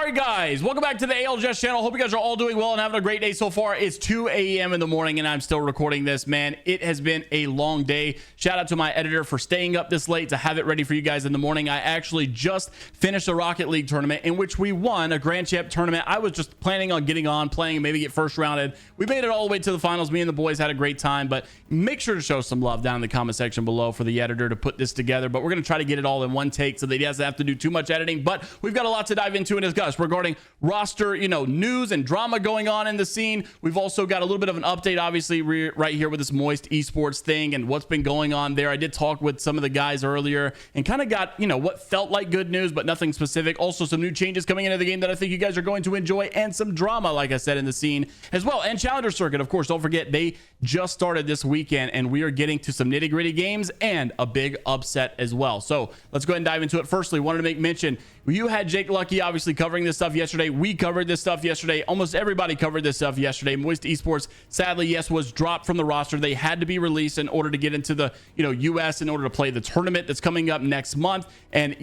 right, guys, welcome back to the ALGS channel. Hope you guys are all doing well and having a great day so far. It's 2 a.m. in the morning and I'm still recording this. Man, it has been a long day. Shout out to my editor for staying up this late to have it ready for you guys in the morning. I actually just finished a Rocket League tournament in which we won a Grand Champ tournament. I was just planning on getting on, playing, and maybe get first rounded. We made it all the way to the finals. Me and the boys had a great time, but make sure to show some love down in the comment section below for the editor to put this together. But we're going to try to get it all in one take so that he doesn't have to do too much editing. But we've got a lot to dive into and discuss regarding roster, news and drama going on in the scene. We've also got a little bit of an update, obviously, right here with this Moist Esports thing and what's been going on there. I did talk with some of the guys earlier and kind of got, what felt like good news, but nothing specific. Also, some new changes coming into the game that I think you guys are going to enjoy, and some drama, like I said, in the scene as well. And Challenger Circuit, of course, don't forget, they just started this weekend, and we are getting to some nitty-gritty games and a big upset as well. So let's go ahead and dive into it. Firstly, wanted to make mention, you had Jake Lucky obviously covering this stuff yesterday. We covered this stuff yesterday. Almost everybody covered this stuff yesterday. Moist Esports, sadly, yes, was dropped from the roster. They had to be released in order to get into the US, in order to play the tournament that's coming up next month. And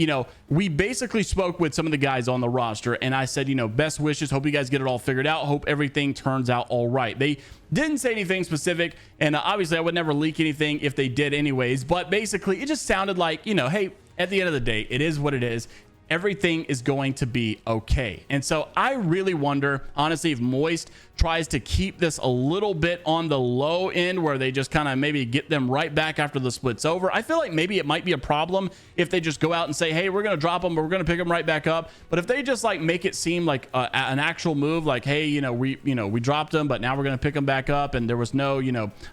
we basically spoke with some of the guys on the roster, and I said, best wishes, hope you guys get it all figured out, hope everything turns out all right. They didn't say anything specific, and obviously I would never leak anything if they did anyways, but basically it just sounded like, hey, at the end of the day, it is what it is. Everything is going to be okay. And so I really wonder, honestly, if Moist tries to keep this a little bit on the low end, where they just kind of maybe get them right back after the split's over. I feel like maybe it might be a problem if they just go out and say, hey, we're going to drop them, but we're going to pick them right back up. But if they just like make it seem like an actual move, like, hey, we dropped them, but now we're going to pick them back up, and there was no,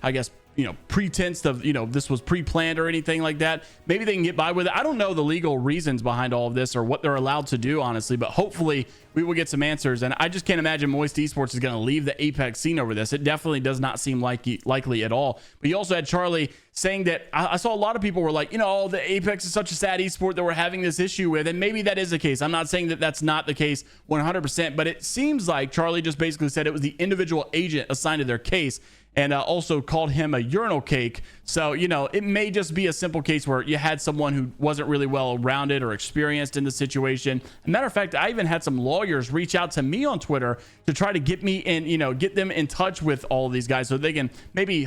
I guess, pretense of, this was pre-planned or anything like that, maybe they can get by with it. I don't know the legal reasons behind all of this or what they're allowed to do, honestly, but hopefully we will get some answers. And I just can't imagine Moist Esports is going to leave the Apex scene over this. It definitely does not seem likely at all. But you also had Charlie saying that I saw a lot of people were like, the Apex is such a sad esport that we're having this issue with. And maybe that is the case. I'm not saying that that's not the case 100%, but it seems like Charlie just basically said it was the individual agent assigned to their case, and also called him a urinal cake. So, it may just be a simple case where you had someone who wasn't really well rounded or experienced in the situation. As a matter of fact, I even had some lawyers reach out to me on Twitter to try to get me in, get them in touch with all of these guys so they can maybe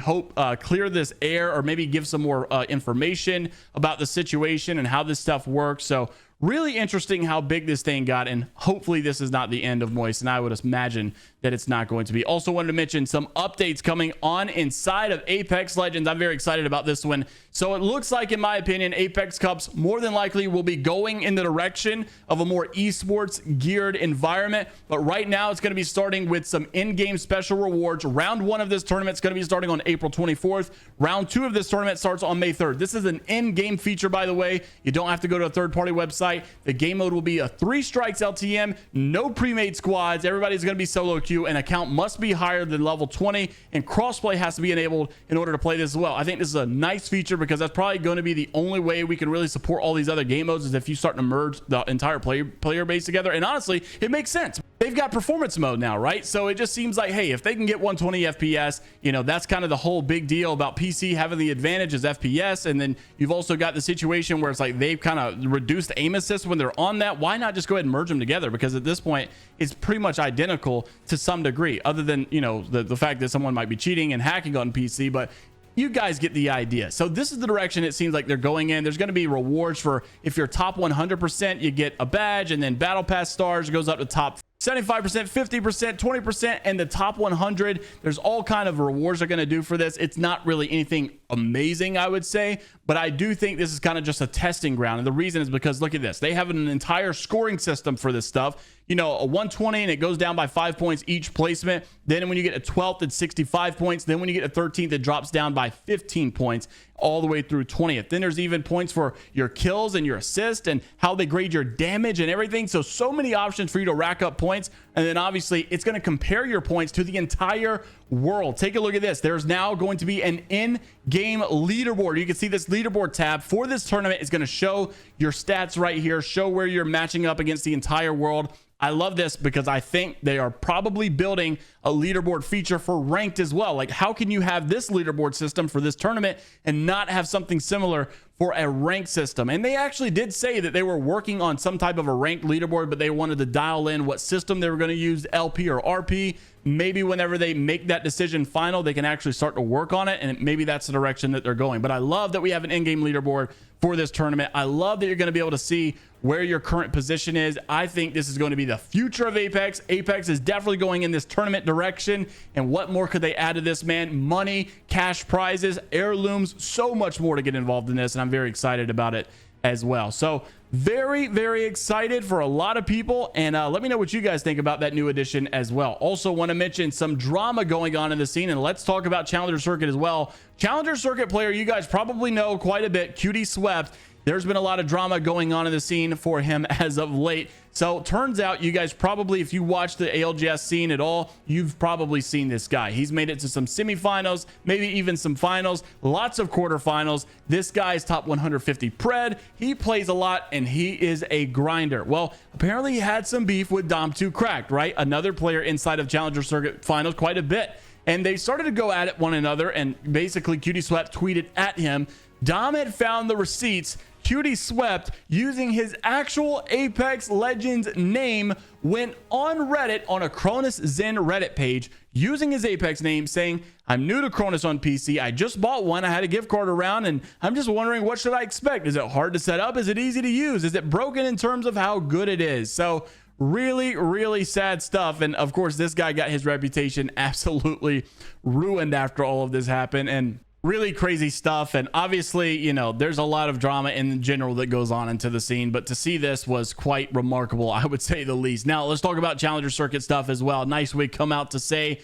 clear this air, or maybe give some more information about the situation and how this stuff works. So really interesting how big this thing got, and hopefully this is not the end of Moist, and I would imagine that it's not going to be. Also wanted to mention some updates coming on inside of Apex Legends. I'm very excited about this one. So it looks like, in my opinion, Apex Cups more than likely will be going in the direction of a more esports geared environment. But right now it's going to be starting with some in-game special rewards. Round 1 of this tournament is going to be starting on April 24th. Round 2 of this tournament starts on May 3rd. This is an in-game feature, by the way. You don't have to go to a third-party website. The game mode will be a 3 strikes LTM, no pre-made squads. Everybody's going to be solo queue. An account must be higher than level 20, and crossplay has to be enabled in order to play this as well. I think this is a nice feature, because that's probably going to be the only way we can really support all these other game modes, is if you start to merge the entire player base together. And honestly, it makes sense. They've got performance mode now, right? So it just seems like, hey, if they can get 120 FPS, that's kind of the whole big deal about PC having the advantage is FPS. And then you've also got the situation where it's like they've kind of reduced aim assist when they're on that. Why not just go ahead and merge them together? Because at this point, it's pretty much identical to some degree, other than, the fact that someone might be cheating and hacking on PC, but you guys get the idea. So this is the direction it seems like they're going in. There's going to be rewards for, if you're top 100%, you get a badge, and then battle pass stars goes up to top 75%, 50%, 20%, and the top 100. There's all kind of rewards they're going to do for this. It's not really anything amazing, I would say, but I do think this is kind of just a testing ground. And the reason is because, look at this. They have an entire scoring system for this stuff. A 120, and it goes down by 5 points each placement. Then when you get a 12th, it's 65 points. Then when you get a 13th, it drops down by 15 points all the way through 20th. Then there's even points for your kills and your assist and how they grade your damage and everything. So many options for you to rack up points. And then obviously it's going to compare your points to the entire world. Take a look at this. There's now going to be an in-game leaderboard. You can see this leaderboard tab for this tournament is going to show your stats right here, show where you're matching up against the entire world. I love this because I think they are probably building a leaderboard feature for ranked as well. Like, how can you have this leaderboard system for this tournament and not have something similar for a ranked system? And they actually did say that they were working on some type of a ranked leaderboard, but they wanted to dial in what system they were going to use, LP or RP. Maybe whenever they make that decision final, they can actually start to work on it, and maybe that's the direction that they're going. But I love that we have an in-game leaderboard for this tournament. I love that you're going to be able to see where your current position is. I think this is going to be the future of Apex. Apex is definitely going in this tournament direction. And what more could they add to this, man? Money, cash prizes, heirlooms, so much more to get involved in this. And I'm very excited about it as well. So very, very excited for a lot of people. And let me know what you guys think about that new edition as well. Also want to mention some drama going on in the scene, and let's talk about Challenger Circuit as well. Challenger Circuit player you guys probably know quite a bit, Cutie Swept. There's been a lot of drama going on in the scene for him as of late. So turns out you guys probably, if you watch the ALGS scene at all, you've probably seen this guy. He's made it to some semifinals, maybe even some finals, lots of quarterfinals. This guy's top 150 pred. He plays a lot and he is a grinder. Well, apparently he had some beef with Dom2 Cracked, right? Another player inside of Challenger Circuit finals quite a bit. And they started to go at it one another, and basically Cutie Swept tweeted at him. Dom had found the receipts. Cutie Swept, using his actual Apex Legends name, went on Reddit on a Cronus Zen Reddit page using his Apex name, saying, I'm new to Cronus on PC. I just bought one. I had a gift card around, and I'm just wondering, what should I expect? Is it hard to set up? Is it easy to use? Is it broken in terms of how good it is? So really, really sad stuff. And of course, this guy got his reputation absolutely ruined after all of this happened. And really crazy stuff. And obviously, you know, there's a lot of drama in general that goes on into the scene, but to see this was quite remarkable, I would say the least. Now let's talk about Challenger Circuit stuff as well. Nice Week come out to say,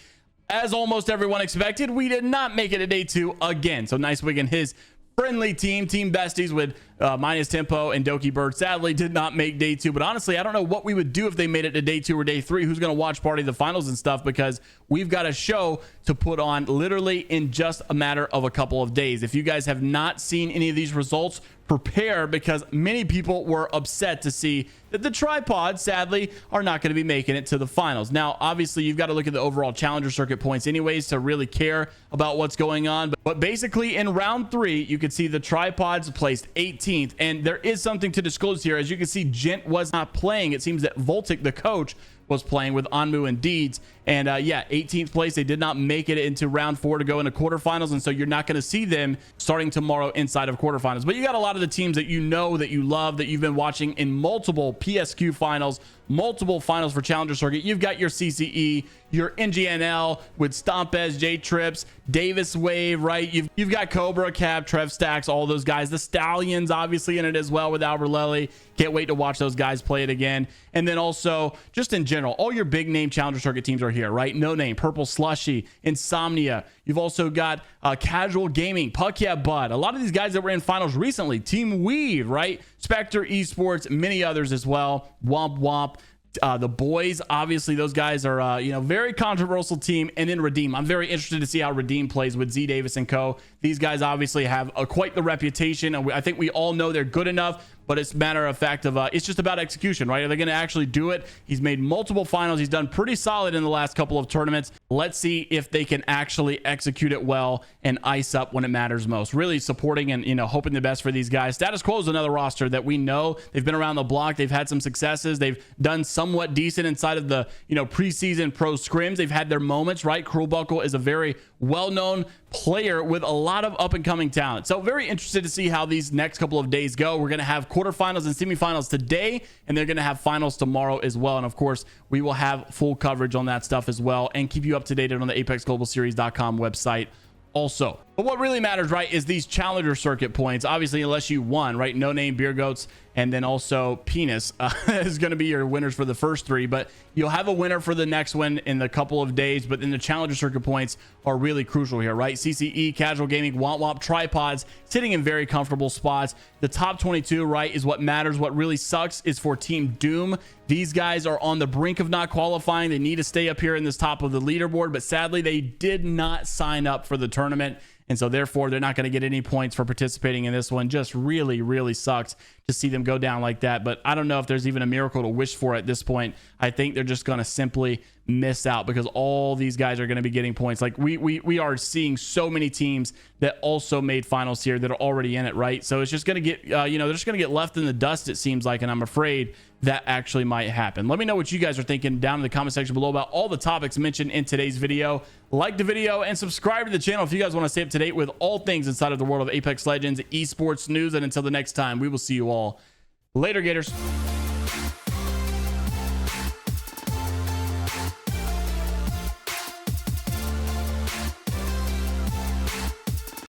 as almost everyone expected, we did not make it to day 2 again. So Nice Week and his friendly team besties with Minus Tempo and Doki Bird sadly did not make day 2. But honestly, I don't know what we would do if they made it to day 2 or day 3. Who's going to watch party the finals and stuff, because we've got a show to put on literally in just a matter of a couple of days. If you guys have not seen any of these results, prepare, because many people were upset to see that the tripods sadly are not going to be making it to the finals. Now obviously you've got to look at the overall Challenger Circuit points anyways to really care about what's going on, but basically in round 3 you could see the tripods placed 18th, and there is something to disclose here. As you can see, Gent was not playing. It seems that Voltic, the coach, was playing with Anmu and Deeds, and yeah, 18th place. They did not make it into round 4 to go into quarterfinals, and so you're not going to see them starting tomorrow inside of quarterfinals. But you got a lot of the teams that you know, that you love, that you've been watching in multiple PSQ finals, multiple finals for Challenger Circuit. You've got your CCE, your NGNL with Stompez, J-Trips, Davis Wave, right? You've got Cobra, Cab, Trev Stacks, all those guys. The Stallions obviously in it as well with Albert Lely. Can't wait to watch those guys play it again. And then also, just in general, all your big name Challenger Circuit teams are here, right? No Name, Purple Slushy, Insomnia. You've also got Casual Gaming, Puck Yeah Bud. A lot of these guys that were in finals recently. Team Weave, right? Spectre Esports, many others as well. Womp Womp. The boys, obviously those guys are you know, very controversial team. And then Redeem, I'm very interested to see how Redeem plays with Z Davis and co. These guys obviously have quite the reputation, and I think we all know they're good enough, but it's a matter of fact of it's just about execution, right? Are they going to actually do it? He's made multiple finals. He's done pretty solid in the last couple of tournaments. Let's see if they can actually execute it well and ice up when it matters most. Really supporting and, you know, hoping the best for these guys. Status Quo is another roster that we know they've been around the block. They've had some successes. They've done somewhat decent inside of the, you know, preseason pro scrims. They've had their moments, right? Cruel Buckle is a very well-known player with a lot of up-and-coming talent. So very interested to see how these next couple of days go. We're going to have quarterfinals and semifinals today, and they're going to have finals tomorrow as well. And of course, we will have full coverage on that stuff as well, and keep you up to date on the ApexGlobalSeries.com website also. But what really matters, right, is these Challenger Circuit points. Obviously, unless you won, right? No Name, Beer Goats, and then also Penis is going to be your winners for the first 3. But you'll have a winner for the next one in a couple of days. But then the Challenger Circuit points are really crucial here, right? CCE, Casual Gaming, Womp Womp, Tripods, sitting in very comfortable spots. The top 22, right, is what matters. What really sucks is for Team Doom. These guys are on the brink of not qualifying. They need to stay up here in this top of the leaderboard. But sadly, they did not sign up for the tournament. And so therefore, they're not going to get any points for participating in this one. Just really, really sucks to see them go down like that. But I don't know if there's even a miracle to wish for at this point. I think they're just going to simply miss out because all these guys are going to be getting points. Like we are seeing so many teams that also made finals here that are already in it, right? So it's just going to get, they're just going to get left in the dust, it seems like, and I'm afraid that actually might happen. Let me know what you guys are thinking down in the comment section below about all the topics mentioned in today's video. Like the video and subscribe to the channel if you guys want to stay up to date with all things inside of the world of Apex Legends, esports news. And until the next time, we will see you all later, Gators.